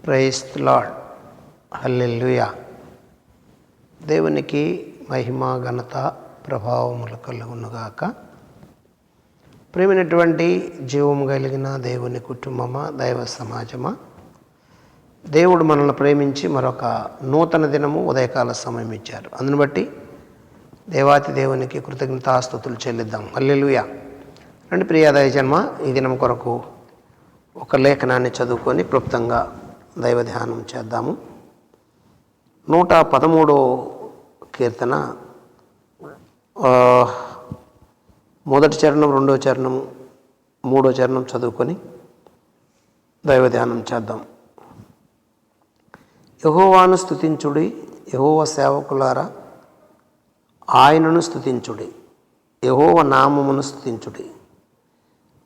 Praise the lord. హల్లెలూయా. దేవునికి మహిమ ఘనత ప్రభావములు కలుగునుగాక. ప్రేమైనటువంటి జీవము కలిగిన దేవుని కుటుంబమా, దైవ సమాజమా, దేవుడు మనల్ని ప్రేమించి మరొక నూతన దినము ఉదయకాల సమయం ఇచ్చారు. అందును బట్టి దేవాతి దేవునికి కృతజ్ఞతాస్తుతులు చెల్లిద్దాం. హల్లెలూయా. రండి ప్రియ దైవజన్మ, ఈ దినం కొరకు ఒక లేఖనాన్ని చదువుకొని క్లుప్తంగా దైవ ధ్యానం చేద్దాము. 113వ కీర్తన మొదటి చరణం, రెండవ చరణం, మూడో చరణం చదువుకొని దైవ ధ్యానం చేద్దాం. యెహోవాను స్తుతించుడి, యెహోవా సేవకులారా ఆయనను స్తుతించుడి, యెహోవా నామమును స్తుతించుడి.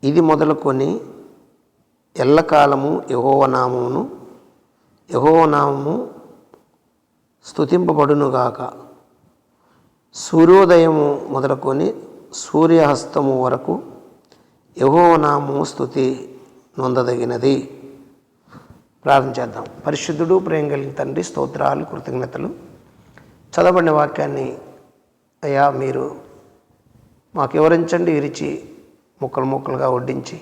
ఇది మొదలుకొని ఎల్లకాలము యెహోవా నామము స్తుతింపబడునుగాక. సూర్యోదయము మొదలుకొని సూర్యహస్తము వరకు యెహోవా నామము స్తుతి నొందదగినది. ప్రార్థన చేద్దాం. పరిశుద్ధుడు, ప్రేమ కలిగిన తండ్రి, స్తోత్రాలు, కృతజ్ఞతలు. చదవబడిన వాక్యాన్ని అయ్యా మీరు మాకు వివరించండి, విరిచి ముక్కలు ముక్కలుగా వడ్డించి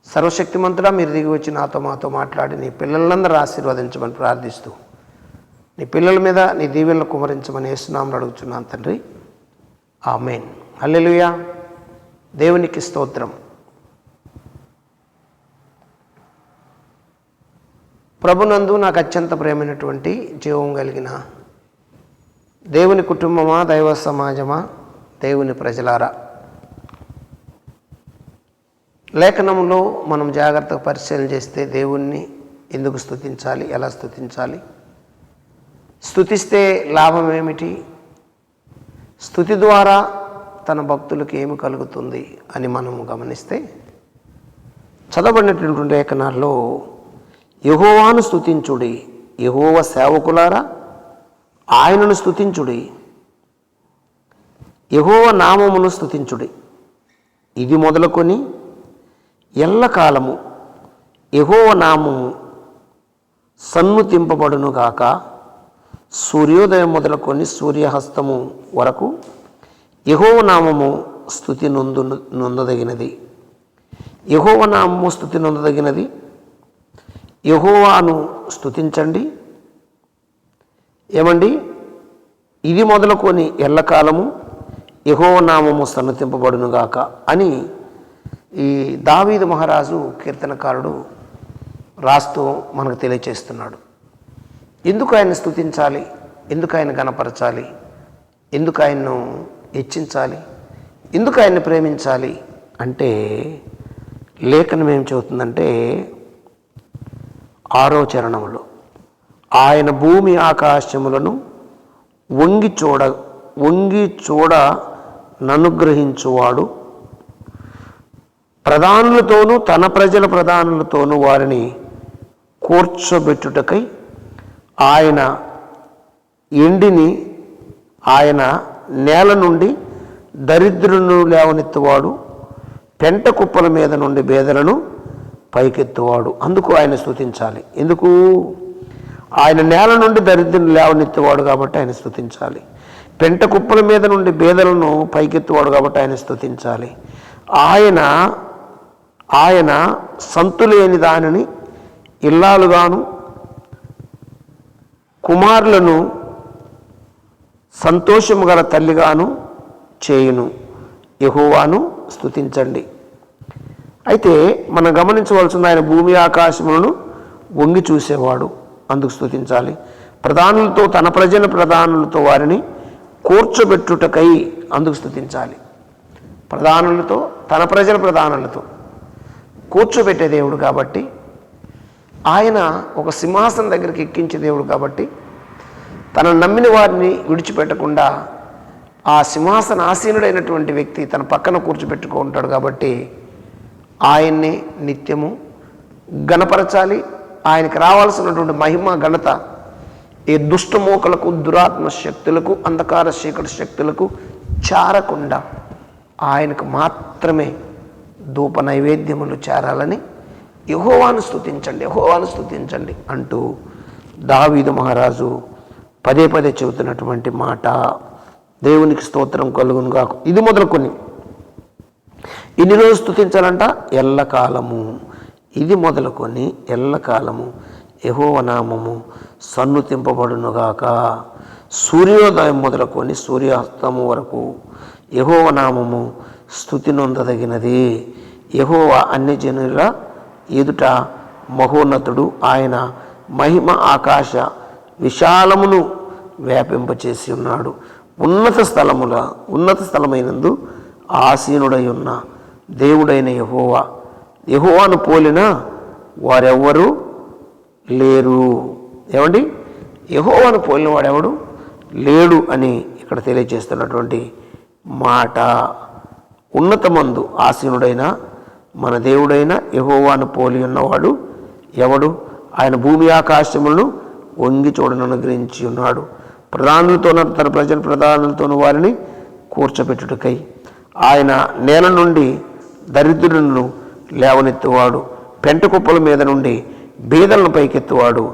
సర్వశక్తిమంతుడా మీరు దిగి వచ్చి మాతో మాట్లాడి నీ పిల్లలందరూ ఆశీర్వదించమని ప్రార్థిస్తూ నీ పిల్లల మీద నీ దీవెనలు కుమరించమని యేసునామములో అడుగుచున్నాను తండ్రి. ఆమేన్. హల్లెలూయా. దేవునికి స్తోత్రం. ప్రభునందు నాకు అత్యంత ప్రేమైనటువంటి జీవం కలిగిన దేవుని కుటుంబమా, దైవ సమాజమా, దేవుని ప్రజలారా, లేఖనంలో మనం జాగ్రత్తగా పరిశీలన చేస్తే దేవుణ్ణి ఎందుకు స్తుతించాలి, ఎలా స్తుతించాలి, స్తుతిస్తే లాభం ఏమిటి, స్తుతి ద్వారా తన భక్తులకు ఏమి కలుగుతుంది అని మనం గమనిస్తే చదవబడినటువంటి లేఖనాల్లో యెహోవాను స్తుతించుడి, యెహోవా సేవకులారా ఆయనను స్తుతించుడి, యెహోవా నామమును స్తుతించుడి. ఇది మొదలుకొని ఎల్లకాలము యెహోవా నామము సన్నుతింపబడునుగాక. సూర్యోదయం మొదలుకొని సూర్యహస్తము వరకు యెహోవా నామము స్తుతి నొందదగినది. యెహోవా నామము స్తుతి నొందదగినది. యెహోవాను స్తుతించండి. ఏమండి? ఇది మొదలుకొని ఎల్లకాలము యెహోవా నామము సన్నుతింపబడునుగాక అని ఈ దావీదు మహారాజు కీర్తనకారుడు రాస్తూ మనకు తెలియచేస్తున్నాడు. ఎందుకు ఆయన స్తుతించాలి, ఎందుకు ఆయన గణపరచాలి, ఎందుకు ఆయన్ను హెచ్చించాలి, ఎందుకు ఆయన్ని ప్రేమించాలి అంటే లేఖనం ఏం చెబుతుందంటే 6వ చరణంలో ఆయన భూమి ఆకాశములను వంగి చూడ ననుగ్రహించువాడు, ప్రధానులతోనూ తన ప్రజల ప్రధానులతోనూ వారిని కూర్చోబెట్టుటకై ఆయన నేల నుండి దరిద్రులను లేవనెత్తువాడు, పెంట కుప్పల మీద నుండి బేదలను పైకెత్తువాడు. అందుకు ఆయన స్తుతించాలి. ఎందుకు? ఆయన నేల నుండి దరిద్రులను లేవనెత్తువాడు కాబట్టి ఆయన స్తుతించాలి. పెంట కుప్పల మీద నుండి బేదలను పైకెత్తువాడు కాబట్టి ఆయన స్తుతించాలి. ఆయన సంతులేని దానిని ఇల్లాలుగాను, కుమారులను సంతోషము గల తల్లిగాను చేయును. యెహోవాను స్తుతించండి. అయితే మనం గమనించవలసింది, ఆయన భూమి ఆకాశములను వంగి చూసేవాడు, అందుకు స్తుతించాలి. ప్రధానులతో తన ప్రజల ప్రధానులతో వారిని కూర్చోబెట్టుటకై అందుకు స్తుతించాలి. ప్రధానులతో తన ప్రజల ప్రధానులతో కూర్చోబెట్టే దేవుడు కాబట్టి, ఆయన ఒక సింహాసనం దగ్గరికి ఎక్కించే దేవుడు కాబట్టి, తన నమ్మిన వారిని విడిచిపెట్టకుండా ఆ సింహాసన ఆసీనుడైనటువంటి వ్యక్తి తన పక్కన కూర్చోబెట్టుకుంటాడు కాబట్టి ఆయన్ని నిత్యము గణపరచాలి. ఆయనకి రావాల్సినటువంటి మహిమ ఘనత ఈ దుష్టమోకలకు, దురాత్మ శక్తులకు, అంధకార చీకటి శక్తులకు చారకుండా ఆయనకు మాత్రమే ధూప నైవేద్యములు చేరాలని యెహోవాను స్తుతించండి, యెహోవాను స్తుతించండి అంటూ దావీదు మహారాజు పదే పదే చెబుతున్నటువంటి మాట. దేవునికి స్తోత్రం కలుగును గాక. ఇది మొదలుకొని ఇన్ని రోజులు స్తుతించాలంట, ఎల్లకాలము. ఇది మొదలుకొని ఎల్లకాలము యెహోవా నామము సన్నుతింపబడునుగాక. సూర్యోదయం మొదలుకొని సూర్యాస్తము వరకు యెహోవా నామము స్తుతి నొందదగినది. యెహోవా అన్ని జనుల ఎదుట మహోన్నతుడు, ఆయన మహిమ ఆకాశ విశాలమును వ్యాపింపచేసి ఉన్నాడు. ఉన్నత స్థలమైనందు ఆసీనుడై ఉన్న దేవుడైన యెహోవాను పోలిన వారెవ్వరూ లేరు. ఏమండి, యెహోవాను పోలిన వాడెవడు లేడు అని ఇక్కడ తెలియజేస్తున్నటువంటి మాట. ఉన్నతమందు ఆసీనుడైన మన దేవుడైన యెహోవాను పోలి ఉన్నవాడు ఎవడు? ఆయన భూమి ఆకాశములను వంగి చూడను అనుగ్రహించి ఉన్నాడు. ప్రధానులతోనూ తన ప్రజల ప్రధానులతోనూ వారిని కూర్చోబెట్టుటకై ఆయన నేల నుండి దరిద్రులను లేవనెత్తువాడు, పెంట కుప్పల మీద నుండి బీదలను పైకెత్తువాడు.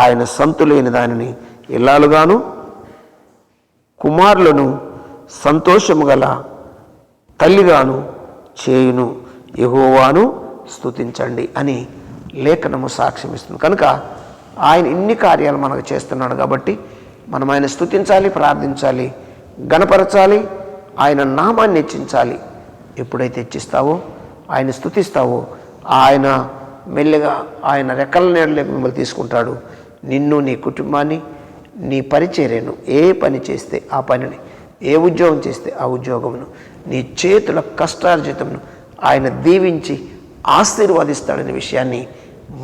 ఆయన సంతు లేని దానిని ఇల్లాలుగాను, కుమారులను సంతోషము గల తల్లిగాను చేయును. యెహోవాను స్తుతించండి అని లేఖనము సాక్ష్యమిస్తుంది. కనుక ఆయన ఇన్ని కార్యాలు మనకు చేస్తున్నాడు కాబట్టి మనం ఆయన స్తుతించాలి, ప్రార్థించాలి, గణపరచాలి, ఆయన నామాన్ని హెచ్చించాలి. ఎప్పుడైతే హెచ్చిస్తావో, ఆయన స్తుతిస్తావో, ఆయన మెల్లగా ఆయన రెక్కల నీడలోకి మిమ్మల్ని తీసుకుంటాడు. నిన్ను, నీ కుటుంబాన్ని, నీ పరిచర్యను, ఏ పని చేస్తే ఆ పనిని, ఏ ఉద్యోగం చేస్తే ఆ ఉద్యోగమును, నీ చేతుల కష్టార్జితమును ఆయన దీవించి ఆశీర్వదిస్తాడనే విషయాన్ని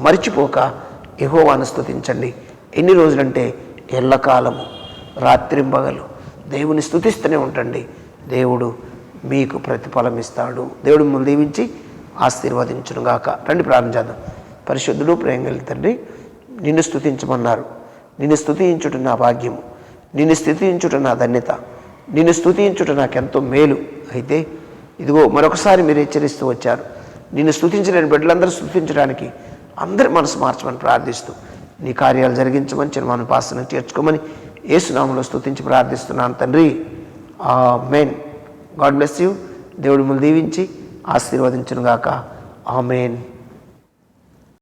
మర్చిపోక యెహోవాను స్తుతించండి. ఎన్ని రోజులంటే ఎల్లకాలము, రాత్రింబగలు దేవుని స్తుతిస్తూనే ఉంటండి. దేవుడు మీకు ప్రతిఫలం ఇస్తాడు. దేవుడు మిమ్మల్ని దీవించి ఆశీర్వదించును గాక. రండి ప్రార్థన చేద్దాం. పరిశుద్ధుడు, ప్రేమ కలిగిన తండ్రి, నిన్ను స్తుతించమన్నారు. నిన్ను స్తుతించుట నా భాగ్యము, నిన్ను స్తుతించుట నా ధన్యత, నిన్ను స్తుతించుట నాకెంతో మేలు. అయితే ఇదిగో మరొకసారి మీరు హెచ్చరిస్తూ వచ్చారు. నిన్ను స్తుతించలేని బిడ్డలందరూ స్తుతించడానికి అందరి మనసు మార్చమని ప్రార్థిస్తూ నీ కార్యాలు జరిగించమని, చిన్నమాను పాసన చేర్చుకోమని యేసునామములో స్తుతించి ప్రార్థిస్తున్నాను తండ్రి. ఆమేన్. God bless you. దేవుడు మిమ్మల్ని దీవించి ఆశీర్వదించును గాక. ఆమేన్.